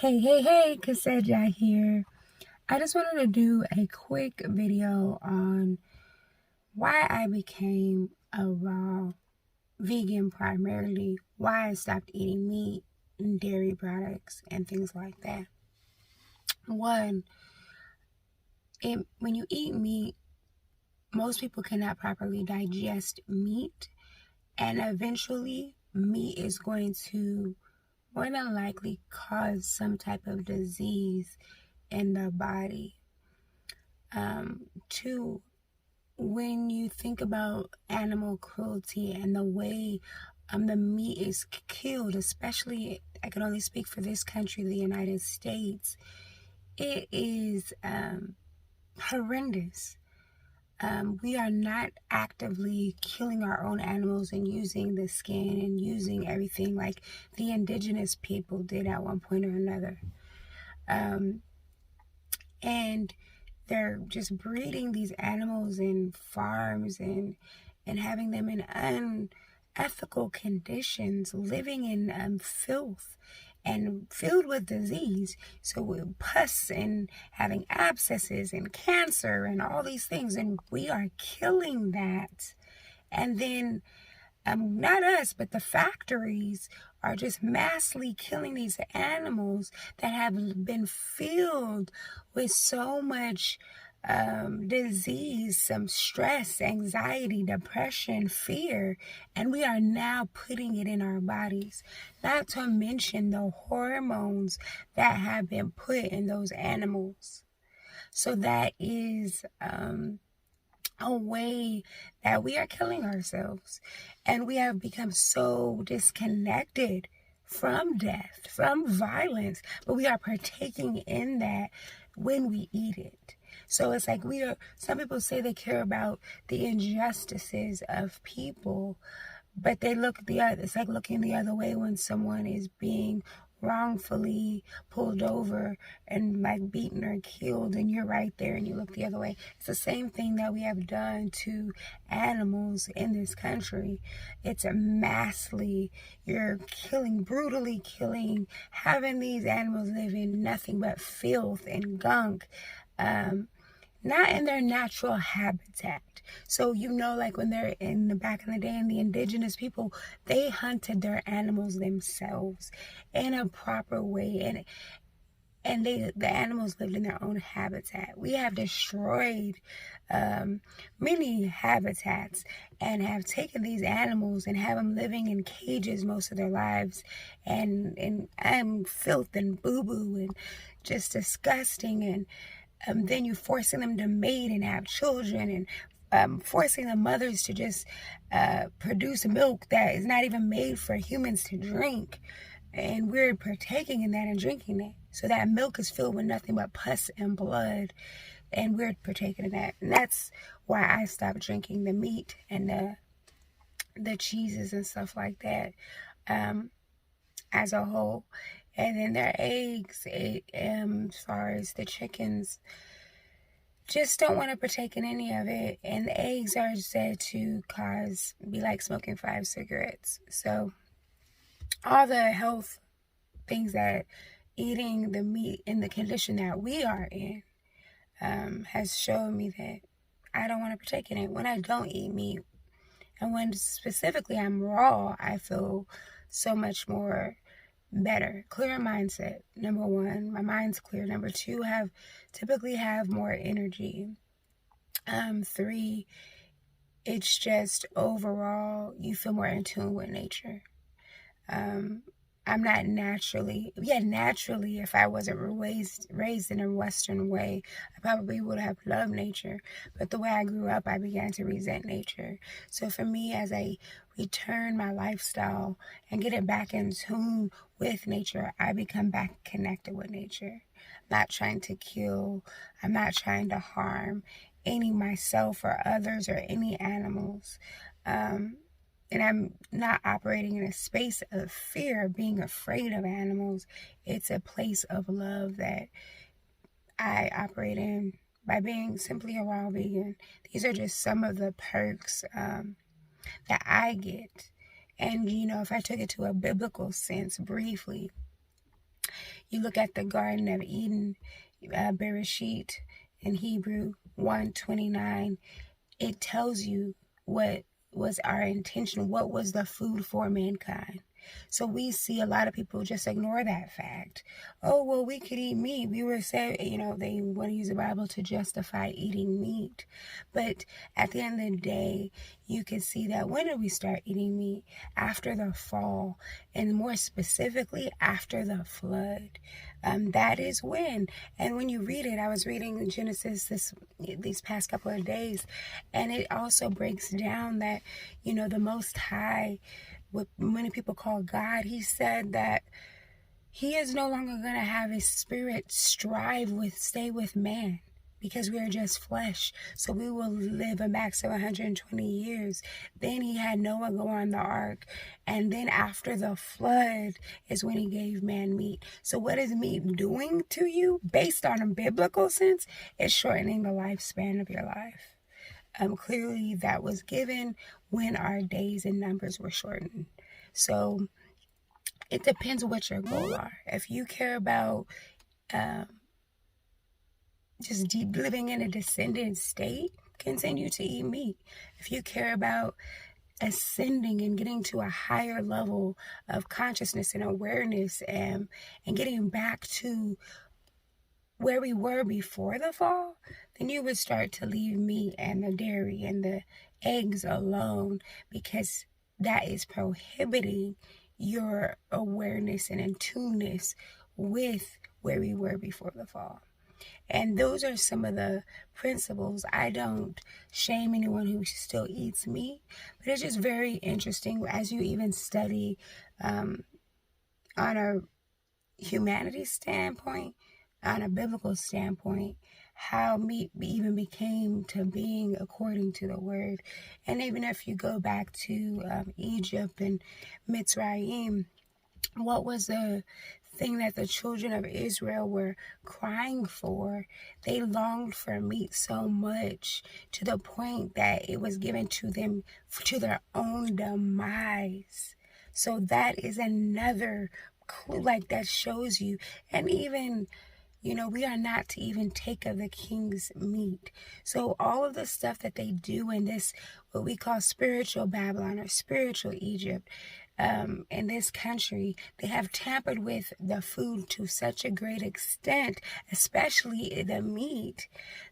Hey, Kaseja here. I just wanted to do a quick video on why I became a raw vegan primarily, why I stopped eating meat and dairy products and things like that. One, when you eat meat, most people cannot properly digest meat, and eventually meat is going to more than likely cause some type of disease in the body. Two, when you think about animal cruelty and the way the meat is killed, especially, I can only speak for this country, the United States, it is horrendous. We are not actively killing our own animals and using the skin and using everything like the indigenous people did at one point or another. And they're just breeding these animals in farms and having them in unethical conditions, living in filth and filled with disease. So with pus and having abscesses and cancer and all these things, and we are killing that. And then not us, but the factories are just massively killing these animals that have been filled with so much disease, some stress, anxiety, depression, fear, and we are now putting it in our bodies. Not to mention the hormones that have been put in those animals. So that is a way that we are killing ourselves, and we have become so disconnected from death, from violence, but we are partaking in that when we eat it. So it's like some people say they care about the injustices of people, but it's like looking the other way when someone is being wrongfully pulled over and like beaten or killed, and you're right there and you look the other way. It's the same thing that we have done to animals in this country. It's a massively, you're brutally killing, having these animals live in nothing but filth and gunk, not in their natural habitat. So, like when they're in the back in the day, and the indigenous people, they hunted their animals themselves in a proper way, and the animals lived in their own habitat. We have destroyed many habitats and have taken these animals and have them living in cages most of their lives, and filth and boo-boo and just disgusting. And then you're forcing them to mate and have children, and forcing the mothers to just produce milk that is not even made for humans to drink. And we're partaking in that and drinking that. So that milk is filled with nothing but pus and blood, and we're partaking in that. And that's why I stopped drinking the meat and the cheeses and stuff like that as a whole. And then their eggs, as far as the chickens, just don't want to partake in any of it. And the eggs are said to be like smoking 5 cigarettes. So all the health things that eating the meat in the condition that we are in has shown me that I don't want to partake in it. When I don't eat meat, and when specifically I'm raw, I feel so much more better. Clear mindset, number one. My mind's clear. Number two, typically have more energy. 3, it's just overall you feel more in tune with nature. I'm not naturally, if I wasn't raised in a Western way, I probably would have loved nature. But the way I grew up, I began to resent nature. So for me, as I return my lifestyle and get it back in tune with nature, I become back connected with nature. I'm not trying to kill. I'm not trying to harm myself or others or any animals. And I'm not operating in a space of fear, being afraid of animals. It's a place of love that I operate in by being simply a raw vegan. These are just some of the perks that I get. And, if I took it to a biblical sense briefly, You look at the Garden of Eden, Bereshit in Hebrew 1:29, it tells you what was our intention, what was the food for mankind. So we see a lot of people just ignore that fact. Oh, well, we could eat meat. We were said, they want to use the Bible to justify eating meat. But at the end of the day, you can see that when did we start eating meat? After the fall, and more specifically, after the flood. That is when. And when you read it, I was reading Genesis these past couple of days, and it also breaks down that, the Most High, what many people call God, he said that he is no longer going to have his spirit stay with man, because we are just flesh. So we will live a max of 120 years. Then he had Noah go on the ark. And then after the flood is when he gave man meat. So what is meat doing to you? Based on a biblical sense, it's shortening the lifespan of your life. Clearly that was given when our days and numbers were shortened. So it depends what your goals are. If you care about just deep living in a descendant state, continue to eat meat. If you care about ascending and getting to a higher level of consciousness and awareness, and getting back to where we were before the fall, then you would start to leave meat and the dairy and the eggs alone, because that is prohibiting your awareness and in tuneness with where we were before the fall. And those are some of the principles. I don't shame anyone who still eats meat, but it's just very interesting as you even study on a humanity standpoint, on a biblical standpoint, how meat even became to being according to the word. And even if you go back to Egypt and Mitzrayim, what was the thing that the children of Israel were crying for? They longed for meat so much to the point that it was given to them to their own demise. So that is another clue, that shows you. And even, we are not to even take of the king's meat. So all of the stuff that they do in this, what we call spiritual Babylon or spiritual Egypt, in this country, they have tampered with the food to such a great extent, especially the meat,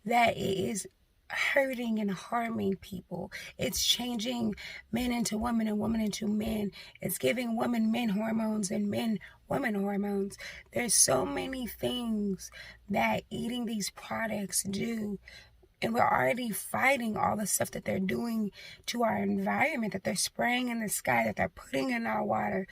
that it is hurting and harming people. It's changing men into women and women into men. It's giving women men hormones and men women hormones. There's so many things that eating these products do. And we're already fighting all the stuff that they're doing to our environment, that they're spraying in the sky, that they're putting in our water.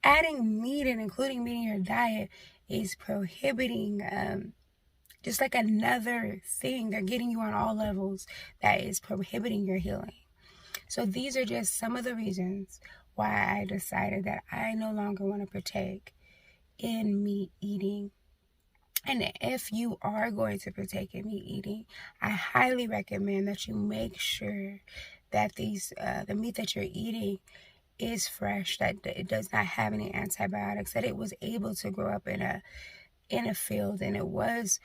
Adding meat and including meat in your diet is prohibiting, just like another thing. They're getting you on all levels that is prohibiting your healing. So these are just some of the reasons why I decided that I no longer want to partake in meat eating. And if you are going to partake in meat eating, I highly recommend that you make sure that the meat that you're eating is fresh, that it does not have any antibiotics, that it was able to grow up in a field, and it was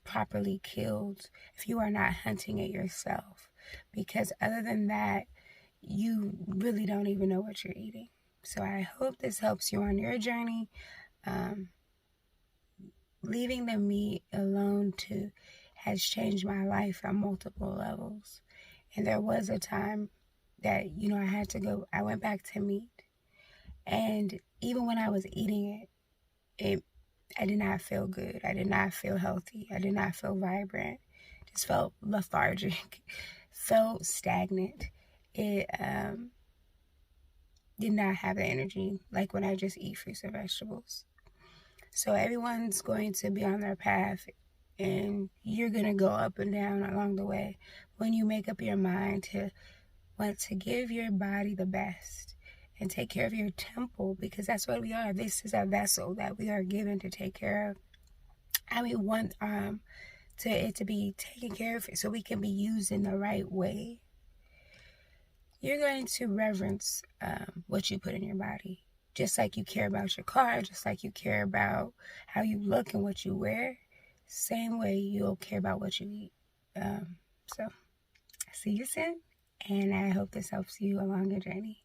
properly killed if you are not hunting it yourself. Because other than that, you really don't even know what you're eating. So I hope this helps you on your journey. Leaving the meat alone has changed my life on multiple levels. And there was a time that, I went back to meat. And even when I was eating it, I did not feel good. I did not feel healthy. I did not feel vibrant. Just felt lethargic, felt stagnant. It did not have the energy like when I just eat fruits and vegetables. So everyone's going to be on their path, and you're going to go up and down along the way. When you make up your mind to want to give your body the best and take care of your temple, because that's what we are. This is a vessel that we are given to take care of. And we want it to be taken care of so we can be used in the right way. You're going to reverence what you put in your body. Just like you care about your car, just like you care about how you look and what you wear, same way you'll care about what you eat. So, see you soon, and I hope this helps you along your journey.